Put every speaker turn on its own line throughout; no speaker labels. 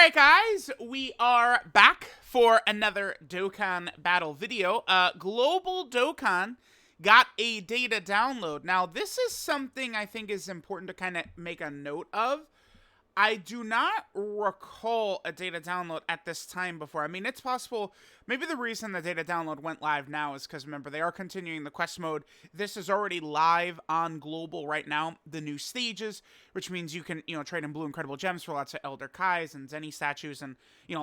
Alright guys, we are back for another Dokkan battle video. Global Dokkan got a data download. Now this is something I think is important to kind of make a note of. I do not recall a data download at this time before. I mean, it's possible. Maybe the reason the data download went live now is because, remember, they are continuing the quest mode. This is already live on Global right now, the new stages, which means you can, trade in blue incredible gems for lots of Elder Kais and Zenny statues. And,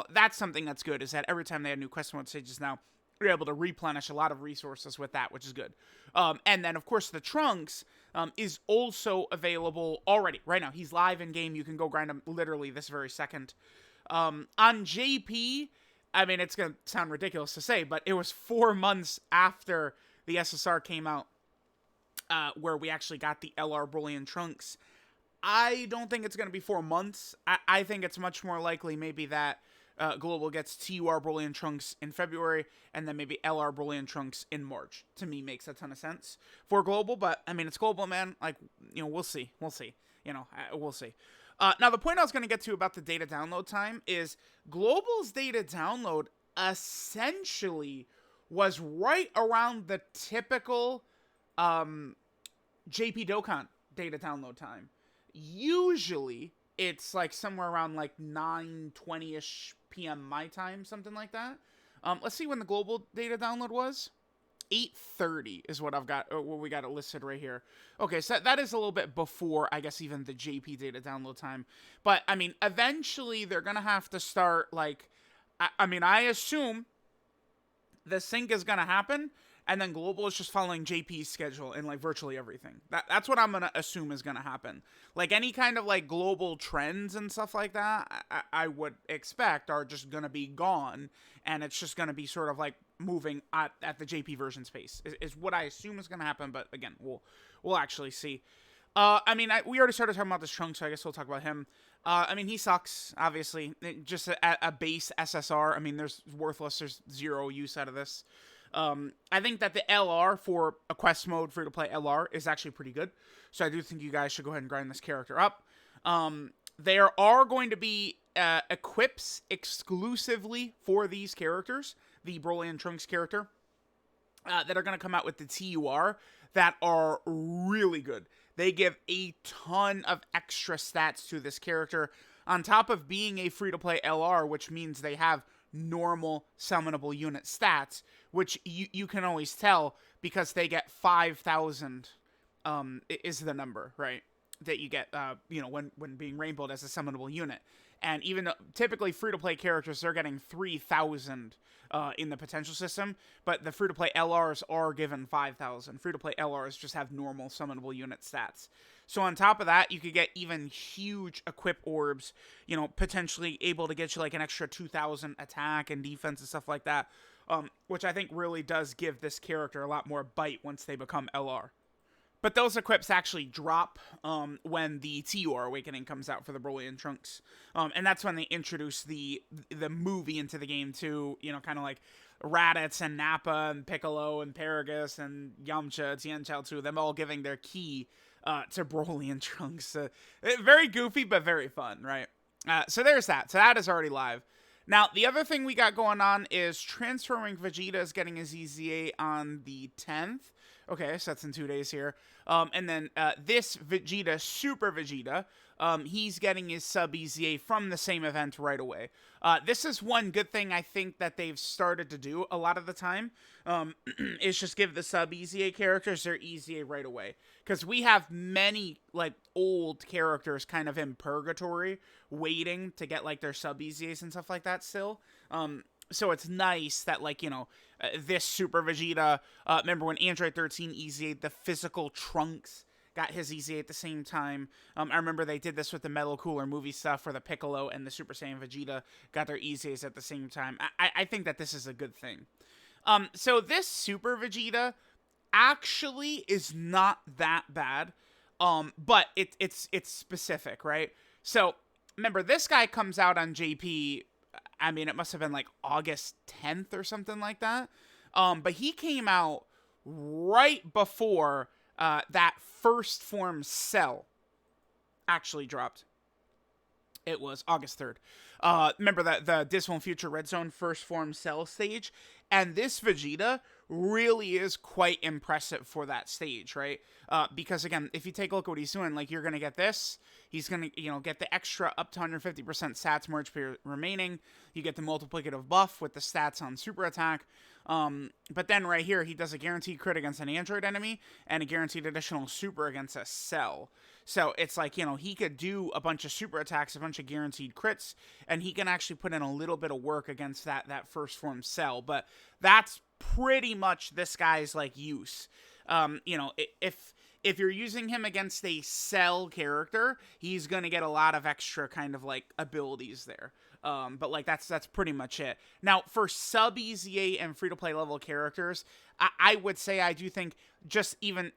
that's something that's good, is that every time they add new quest mode stages now, you're able to replenish a lot of resources with that, which is good. And then, of course, the Trunks is also available already. Right now, he's live in-game. You can go grind him literally this very second. On JP, I mean, it's going to sound ridiculous to say, but it was 4 months after the SSR came out where we actually got the LR Broly and Trunks. I don't think it's going to be 4 months. I think it's much more likely maybe that Global gets TUR Broly and Trunks in February, and then maybe LR Broly and Trunks in March. To me, makes a ton of sense for Global, but, I mean, it's Global, man. Like, we'll see. We'll see. We'll see. Now, the point I was going to get to about the data download time is Global's data download essentially was right around the typical JP Dokkan data download time. Usually, it's like somewhere around like 9:20ish p.m. my time, something like that. Let's see when the global data download was. 8:30 is what I've got, what we got it listed right here. Okay, so that is a little bit before, I guess, even the JP data download time. But, I mean, eventually they're going to have to start, like, I mean, I assume the sync is going to happen, and then Global is just following JP's schedule in, like, virtually everything. That's what I'm going to assume is going to happen. Like, any kind of, like, global trends and stuff like that, I would expect are just going to be gone, and it's just going to be sort of, like, moving at the JP version space, is what I assume is going to happen, but, again, we'll actually see. I mean, we already started talking about this Trunk, so I guess we'll talk about him. I mean, he sucks, obviously. Just a base SSR. I mean, there's zero use out of this. I think that the LR for a quest mode free-to-play LR is actually pretty good. So I do think you guys should go ahead and grind this character up. There are going to be equips exclusively for these characters, the Broly and Trunks character, that are going to come out with the TUR that are really good. They give a ton of extra stats to this character, on top of being a free-to-play LR, which means they have normal summonable unit stats, which you can always tell because they get 5,000 is the number, right, that you get when being rainbowed as a summonable unit. And even though typically free-to-play characters, they're getting 3,000 in the potential system, but the free-to-play LRs are given 5,000. Free-to-play LRs just have normal summonable unit stats. So on top of that, you could get even huge equip orbs, potentially able to get you like an extra 2,000 attack and defense and stuff like that, which I think really does give this character a lot more bite once they become LR. But those equips actually drop when the TUR Awakening comes out for the Broly and Trunks. And that's when they introduce the movie into the game too, kind of like Raditz and Nappa and Piccolo and Paragus and Yamcha, Tianchaozu, them all giving their key to Broly and Trunks. Very goofy, but very fun, right? So there's that. So that is already live. Now, the other thing we got going on is Transforming Vegeta is getting his EZA on the 10th. Okay, so that's in 2 days here. And then this Vegeta, Super Vegeta, he's getting his sub EZA from the same event right away. This is one good thing I think that they've started to do a lot of the time, is just give the sub EZA characters their EZA right away. Because we have many, like, old characters kind of in purgatory waiting to get, like, their sub EZAs and stuff like that still. So it's nice that, like, this Super Vegeta, remember when Android 13 EZA'd the physical Trunks got his EZA at the same time. I remember they did this with the Metal Cooler movie stuff where the Piccolo and the Super Saiyan Vegeta got their EZAs at the same time. I think that this is a good thing. So this Super Vegeta actually is not that bad, but it's specific, right? So remember, this guy comes out on JP. I mean, it must have been like August 10th or something like that. But he came out right before that first form Cell actually dropped. It was August 3rd. Remember that the Dismal Future Red Zone first form cell stage? And this Vegeta really is quite impressive for that stage, right? Because again, if you take a look at what he's doing, like you're going to get this. He's going to, get the extra up to 150% stats more HP remaining. You get the multiplicative buff with the stats on super attack. But then right here, he does a guaranteed crit against an android enemy and a guaranteed additional super against a cell. So it's like, he could do a bunch of super attacks, a bunch of guaranteed crits, and he can actually put in a little bit of work against that first form cell. But that's pretty much this guy's like use. If you're using him against a cell character, he's gonna get a lot of extra kind of like abilities there. But like that's pretty much it. Now for sub EZA and free to play level characters, I would say I do think just even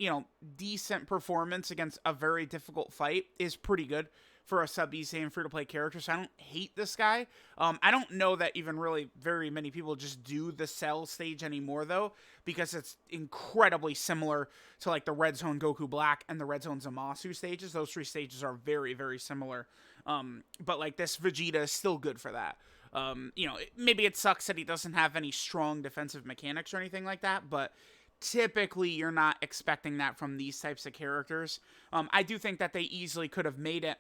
decent performance against a very difficult fight is pretty good for a sub EZA and free to play character. So I don't hate this guy. I don't know that even really very many people just do the cell stage anymore though, because it's incredibly similar to like the Red Zone Goku Black and the Red Zone Zamasu stages. Those three stages are very, very similar. But like this Vegeta is still good for that. Maybe it sucks that he doesn't have any strong defensive mechanics or anything like that, but typically you're not expecting that from these types of characters. I do think that they easily could have made it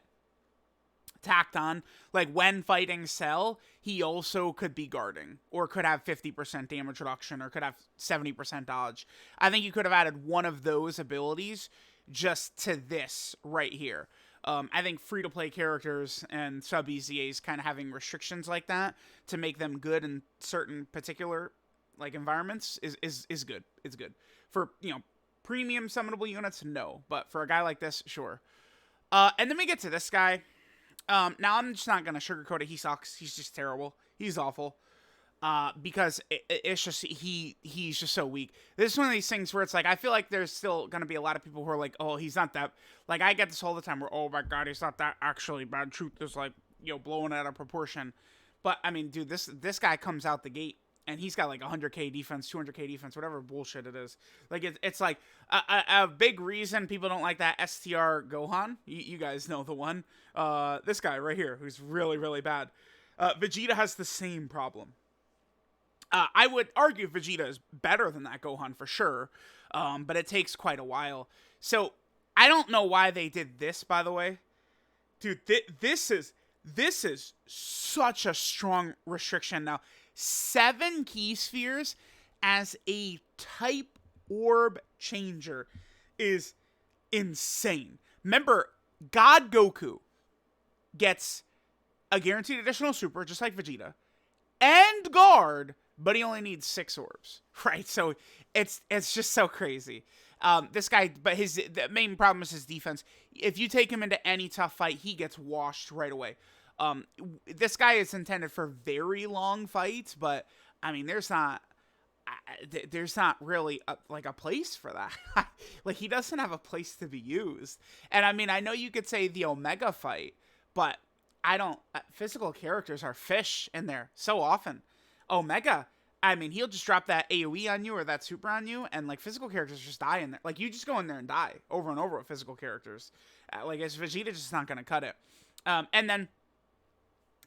tacked on, like when fighting Cell, he also could be guarding, or could have 50% damage reduction, or could have 70% dodge. I think you could have added one of those abilities just to this right here. I think free-to-play characters and sub-EZAs kind of having restrictions like that to make them good in certain particular like environments is good. It's good. For, premium summonable units, no. But for a guy like this, sure. And then we get to this guy. Now, I'm just not going to sugarcoat it. He sucks. He's just terrible. He's awful. Because it's just, he's just so weak. This is one of these things where it's like, I feel like there's still going to be a lot of people who are like, oh, he's not that, like, I get this all the time where, oh my god, he's not that actually bad. Truth is like, blowing out of proportion. But, I mean, dude, this guy comes out the gate, and he's got like 100k defense, 200k defense, whatever bullshit it is. Like, it's like, a big reason people don't like that STR Gohan, you guys know the one, this guy right here, who's really, really bad. Vegeta has the same problem. I would argue Vegeta is better than that Gohan for sure, but it takes quite a while. So, I don't know why they did this, by the way. Dude, this is such a strong restriction now. 7 key spheres as a type orb changer is insane. Remember, God Goku gets a guaranteed additional super, just like Vegeta, and guard, but he only needs 6 orbs, right? So it's just so crazy. This guy, but the main problem is his defense. If you take him into any tough fight, he gets washed right away. This guy is intended for very long fights, but I mean, there's not really a place for that. Like, he doesn't have a place to be used. And I mean, I know you could say the Omega fight, but I don't. Physical characters are fish in there so often. Omega, I mean, he'll just drop that AoE on you or that super on you, and like physical characters just die in there. Like, you just go in there and die over and over with physical characters. Like, as Vegeta just not gonna cut it. And then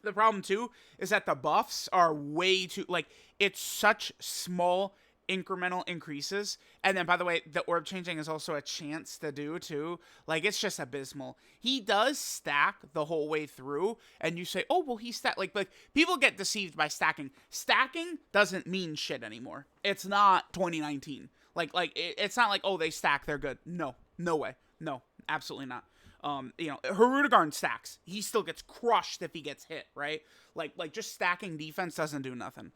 the problem too is that the buffs are way too, like, it's such small incremental increases. And then, by the way, the orb changing is also a chance to do too. Like, it's just abysmal. He does stack the whole way through, and you say, oh, well, he stacked. Like people get deceived by stacking. Stacking doesn't mean shit anymore. It's not 2019. It's not like, oh, they stack, they're good. No way. No, absolutely not. Hirudegarn stacks. He still gets crushed if he gets hit, right? Like just stacking defense doesn't do nothing.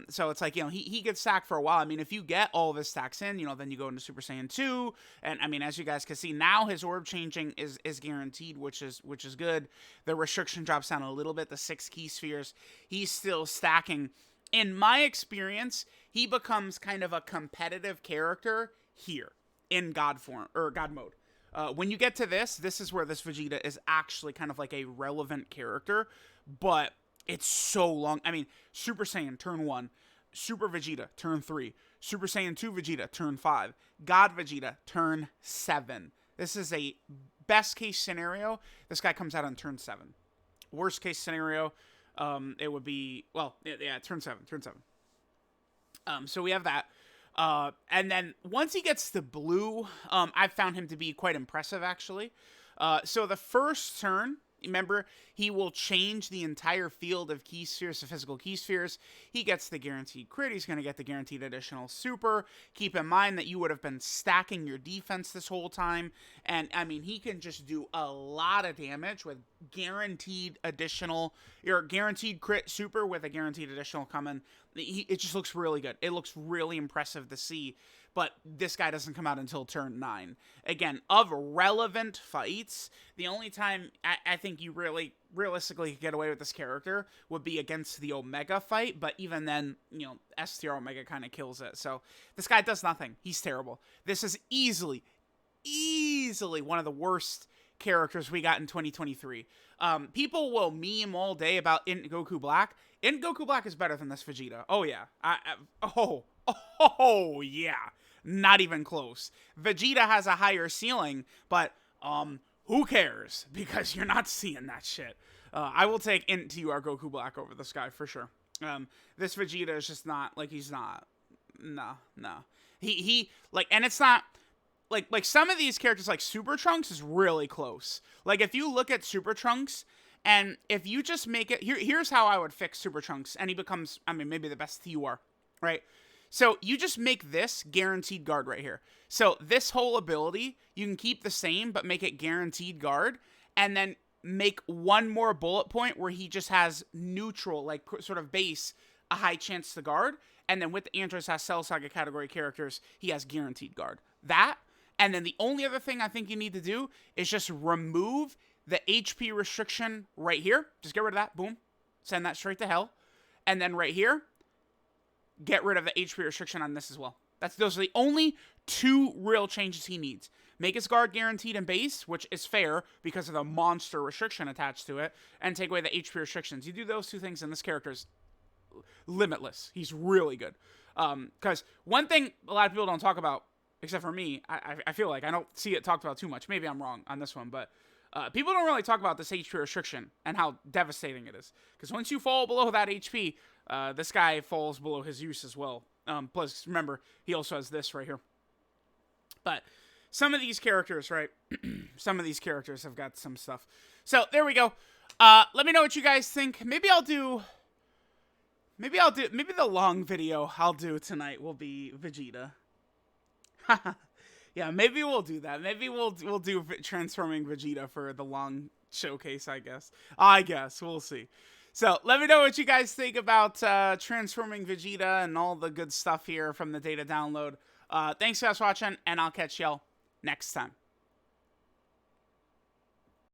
So it's like, he gets stacked for a while. I mean, if you get all of his stacks in, then you go into Super Saiyan 2. And I mean, as you guys can see, now his orb changing is guaranteed, which is good. The restriction drops down a little bit, the 6 key spheres. He's still stacking. In my experience, he becomes kind of a competitive character here in God form, or God mode. When you get to this is where this Vegeta is actually kind of like a relevant character, but it's so long. I mean, Super Saiyan turn 1, Super Vegeta turn 3, Super Saiyan 2 Vegeta turn 5, God Vegeta turn 7. This is a best case scenario. This guy comes out on turn 7. Worst case scenario, it would be, well, yeah, turn 7. So we have that. And then once he gets to blue, I've found him to be quite impressive, actually. So the first turn, remember, he will change the entire field of key spheres to physical key spheres. He gets the guaranteed crit. He's going to get the guaranteed additional super. Keep in mind that you would have been stacking your defense this whole time. And, I mean, he can just do a lot of damage with guaranteed additional, or guaranteed crit super with a guaranteed additional coming. It just looks really good. It looks really impressive to see. But this guy doesn't come out until turn 9. Again, of relevant fights, the only time I think you realistically could get away with this character would be against the Omega fight. But even then, you know, STR Omega kind of kills it. So this guy does nothing. He's terrible. This is easily one of the worst characters we got in 2023. People will meme all day about Int Goku Black. Int Goku Black is better than this Vegeta. Oh, yeah. Oh, yeah. Not even close. Vegeta has a higher ceiling, but who cares? Because you're not seeing that shit. I will take Int TUR Goku Black over this guy for sure. This Vegeta is just not, like, he's not. No. He like, and it's not, like some of these characters, like Super Trunks is really close. Like, if you look at Super Trunks, and if you just make it, here's how I would fix Super Trunks, and he becomes, I mean, maybe the best TUR, right? So you just make this guaranteed guard right here. So this whole ability, you can keep the same, but make it guaranteed guard, and then make one more bullet point where he just has neutral, like sort of base, a high chance to guard, and then with the Andros has Cell Saga category characters, he has guaranteed guard. That, and then the only other thing I think you need to do is just remove the HP restriction right here. Just get rid of that. Boom. Send that straight to hell. And then right here, get rid of the HP restriction on this as well. Those are the only 2 real changes he needs. Make his guard guaranteed and base, which is fair because of the monster restriction attached to it, and take away the HP restrictions. You do those 2 things and this character's limitless. He's really good. Because one thing a lot of people don't talk about, except for me, I feel like I don't see it talked about too much. Maybe I'm wrong on this one, but people don't really talk about this HP restriction and how devastating it is. Because once you fall below that HP, this guy falls below his use as well. Plus, remember, he also has this right here. But some of these characters, right? Some of these characters have got some stuff. So, there we go. Let me know what you guys think. Maybe the long video I'll do tonight will be Vegeta. Yeah, maybe we'll do that. Maybe we'll do transforming Vegeta for the long showcase, I guess. We'll see. So, let me know what you guys think about transforming Vegeta and all the good stuff here from the data download. Thanks guys for watching, and I'll catch y'all next time.